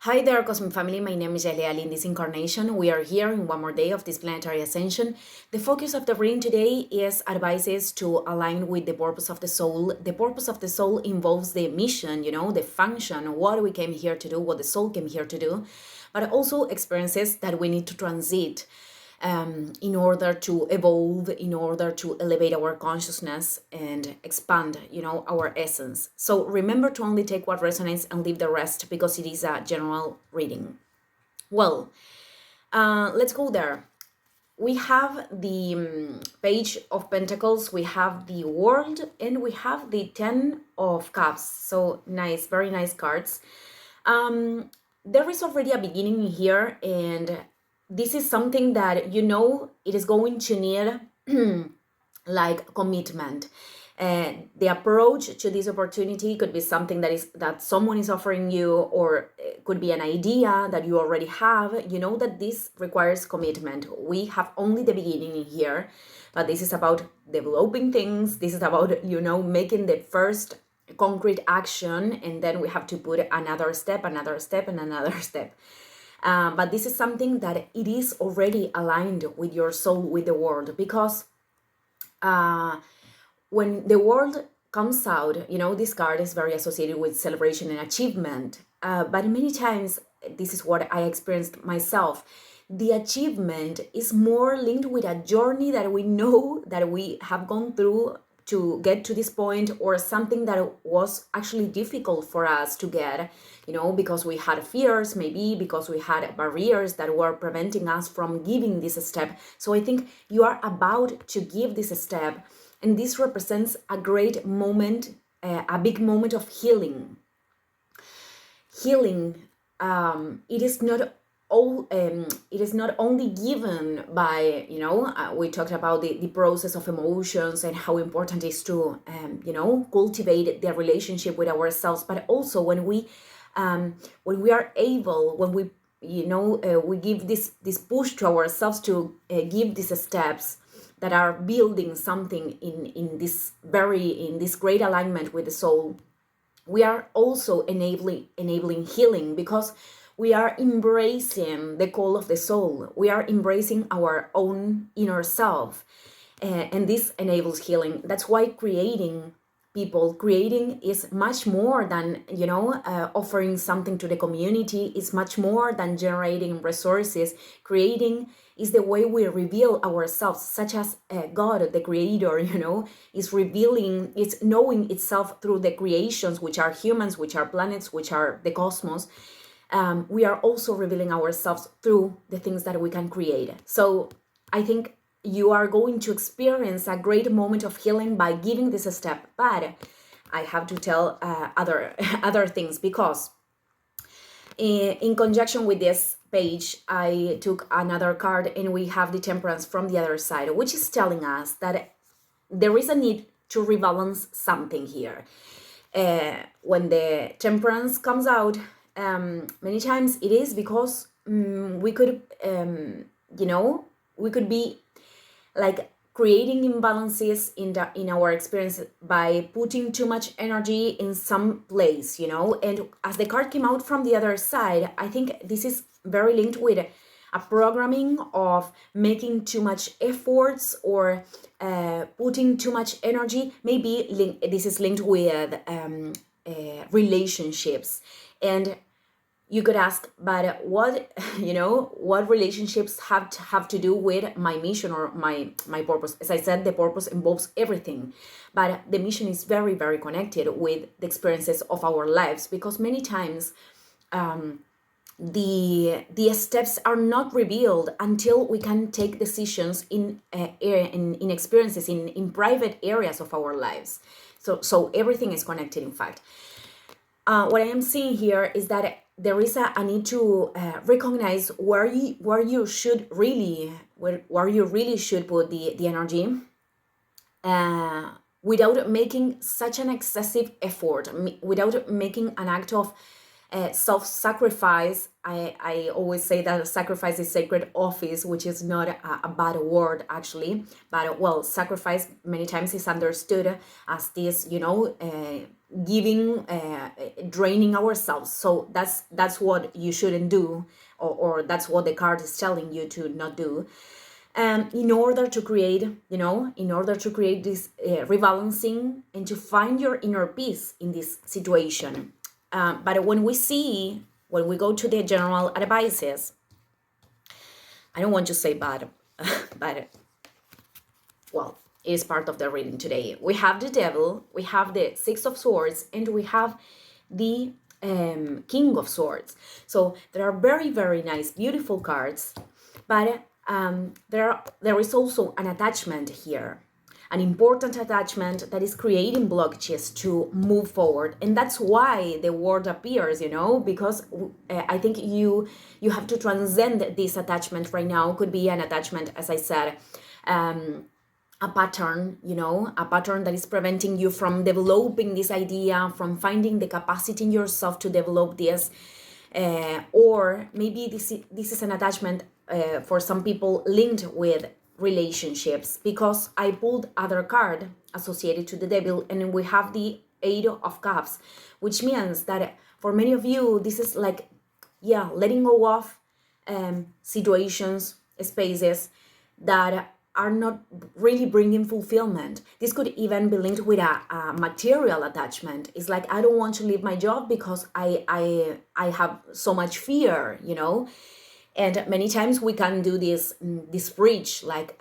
Hi there, Cosmic Family. My name is Yaleali. In this incarnation, we are here in one more day of this planetary ascension. The focus of the reading today is advices to align with the purpose of the soul. The purpose of the soul involves the mission, the function, what we came here to do, what the soul came here to do, but also experiences that we need to transit in order to evolve, in order to elevate our consciousness and expand, our essence. So remember to only take what resonates and leave the rest because it is a general reading. Well, let's go there. We have the Page of Pentacles, we have the World, and we have the Ten of Cups. So nice, very nice cards. There is already a beginning here, and this is something that it is going to need like commitment. The approach to this opportunity could be something that someone is offering you, or it could be an idea that you already have. You know that this requires commitment. We have only the beginning here, but this is about developing things. This is about making the first concrete action, and then we have to put another step, and another step. But this is something that it is already aligned with your soul, with the world, because when the world comes out, this card is very associated with celebration and achievement. But many times, this is what I experienced myself. The achievement is more linked with a journey that we know that we have gone through to get to this point, or something that was actually difficult for us to get, because we had fears, maybe because we had barriers that were preventing us from giving this step. So I think you are about to give this step, and this represents a great moment, a big moment of healing. It is not all. It is not only given by we talked about the process of emotions and how important it is to cultivate the relationship with ourselves, but also when we are able, when we we give this push to ourselves to give these steps that are building something in this great alignment with the soul. We are also enabling healing, because we are embracing the call of the soul. We are embracing our own inner self, and this enables healing. That's why creating is much more than offering something to the community. It's much more than generating resources. Creating is the way we reveal ourselves, such as God, the creator, is revealing, it's knowing itself through the creations, which are humans, which are planets, which are the cosmos. We are also revealing ourselves through the things that we can create. So I think you are going to experience a great moment of healing by giving this a step. But I have to tell other things, because in conjunction with this page, I took another card, and we have the Temperance from the other side, which is telling us that there is a need to rebalance something here. When the Temperance comes out, many times it is because we could be like creating imbalances in our experience by putting too much energy in some place, and as the card came out from the other side, I think this is very linked with a programming of making too much efforts, or putting too much energy. Maybe this is linked with relationships. And you could ask, but what what relationships have to do with my mission or my purpose? As I said, the purpose involves everything, but the mission is very, very connected with the experiences of our lives, because many times the steps are not revealed until we can take decisions in experiences in private areas of our lives. So everything is connected, in fact. What I am seeing here is that there is a need to recognize where you really should put the energy, without making such an excessive effort, without making an act of self-sacrifice. I always say that sacrifice is sacred office, which is not a bad word actually, but well, sacrifice many times is understood as this, giving, draining ourselves. So that's what you shouldn't do, or that's what the card is telling you to not do. In order to create, this rebalancing and to find your inner peace in this situation. But when we go to the general advices, I don't want to say bad, but well, it is part of the reading today. We have the Devil, we have the Six of Swords, and we have the King of Swords. So there are very, very nice, beautiful cards, but there is also an attachment here, an important attachment that is creating blockages to move forward. And that's why the word appears, because I think you have to transcend this attachment right now. Could be an attachment, as I said, a pattern, a pattern that is preventing you from developing this idea, from finding the capacity in yourself to develop this. Or maybe this is an attachment for some people linked with relationships, because I pulled other card associated to the Devil, and we have the Eight of Cups, which means that for many of you, this is like, letting go of situations, spaces that are not really bringing fulfillment. This could even be linked with a material attachment. It's like, I don't want to leave my job because I have so much fear, And many times we can do this bridge, like,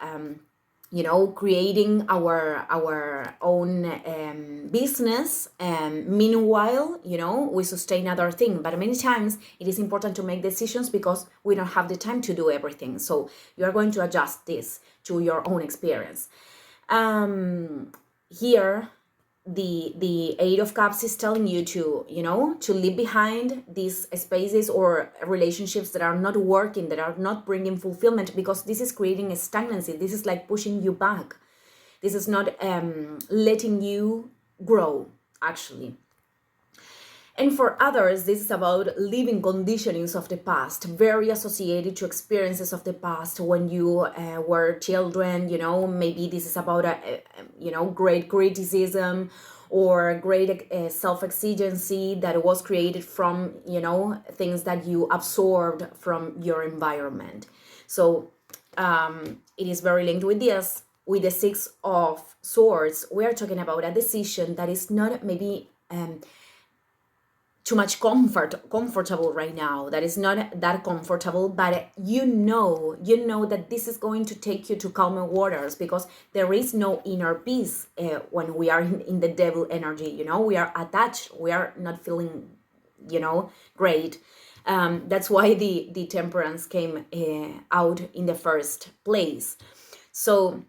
creating our own business. Meanwhile, we sustain other thing. But many times it is important to make decisions because we don't have the time to do everything. So you are going to adjust this to your own experience. Here, the Eight of Cups is telling you to, to leave behind these spaces or relationships that are not working, that are not bringing fulfillment, because this is creating a stagnancy. This is like pushing you back. This is not letting you grow, actually. And for others, this is about leaving conditionings of the past, very associated to experiences of the past when you were children. Maybe this is about great criticism or great self-exigency that was created from, things that you absorbed from your environment. So it is very linked with this. With the Six of Swords, we are talking about a decision that is not maybe too much comfortable right now, that is not that comfortable, but you know that this is going to take you to calmer waters, because there is no inner peace when we are in the Devil energy. We are attached, we are not feeling great. That's why the Temperance came out in the first place. So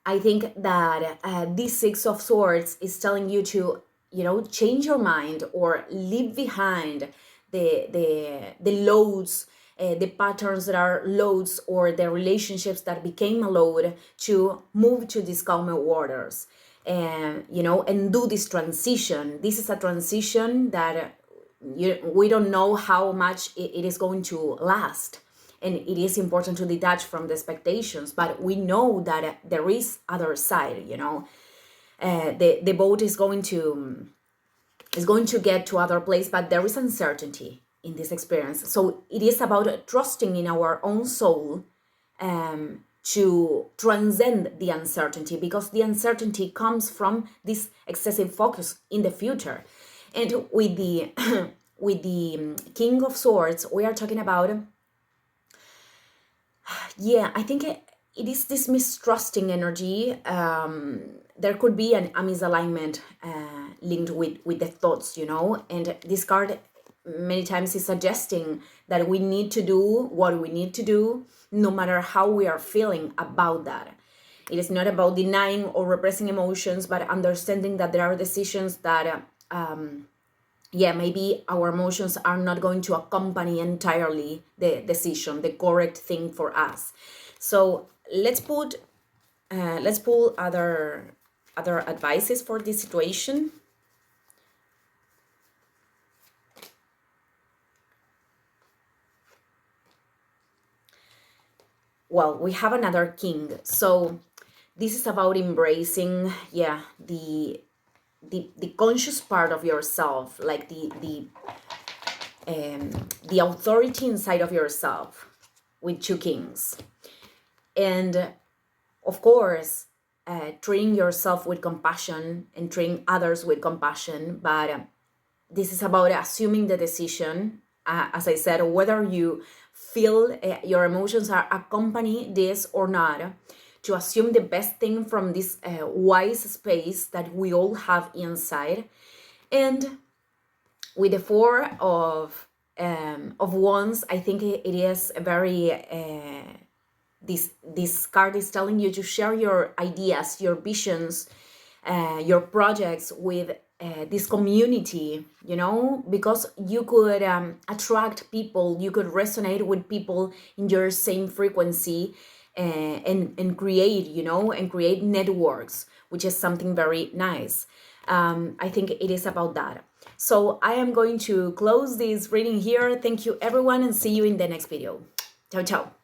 I think that this Six of Swords is telling you to change your mind or leave behind the loads, the patterns that are loads, or the relationships that became a load, to move to these calmer waters, and do this transition. This is a transition that we don't know how much it is going to last. And it is important to detach from the expectations, but we know that there is other side, the boat is going to get to other place, but there is uncertainty in this experience. So it is about trusting in our own soul to transcend the uncertainty, because the uncertainty comes from this excessive focus in the future. And with the with the King of Swords, we are talking about, I think it is this mistrusting energy. There could be a misalignment linked with the thoughts, and this card many times is suggesting that we need to do what we need to do, no matter how we are feeling about that. It is not about denying or repressing emotions, but understanding that there are decisions that maybe our emotions are not going to accompany entirely the decision, the correct thing for us. So let's pull other advices for this situation. well, we have another king. So this is about embracing, yeah, the conscious part of yourself, like the authority inside of yourself, with two kings. And of course, treating yourself with compassion and treating others with compassion. But this is about assuming the decision, as I said, whether you feel your emotions are accompany this or not, to assume the best thing from this wise space that we all have inside. And with the four of wands, I think it is a very this card is telling you to share your ideas, your visions, your projects with this community, you know, because you could attract people, you could resonate with people in your same frequency, and create, you know, and create networks, which is something very nice. I think it is about that. So I am going to close this reading here. Thank you everyone, and see you in the next video. Ciao, ciao.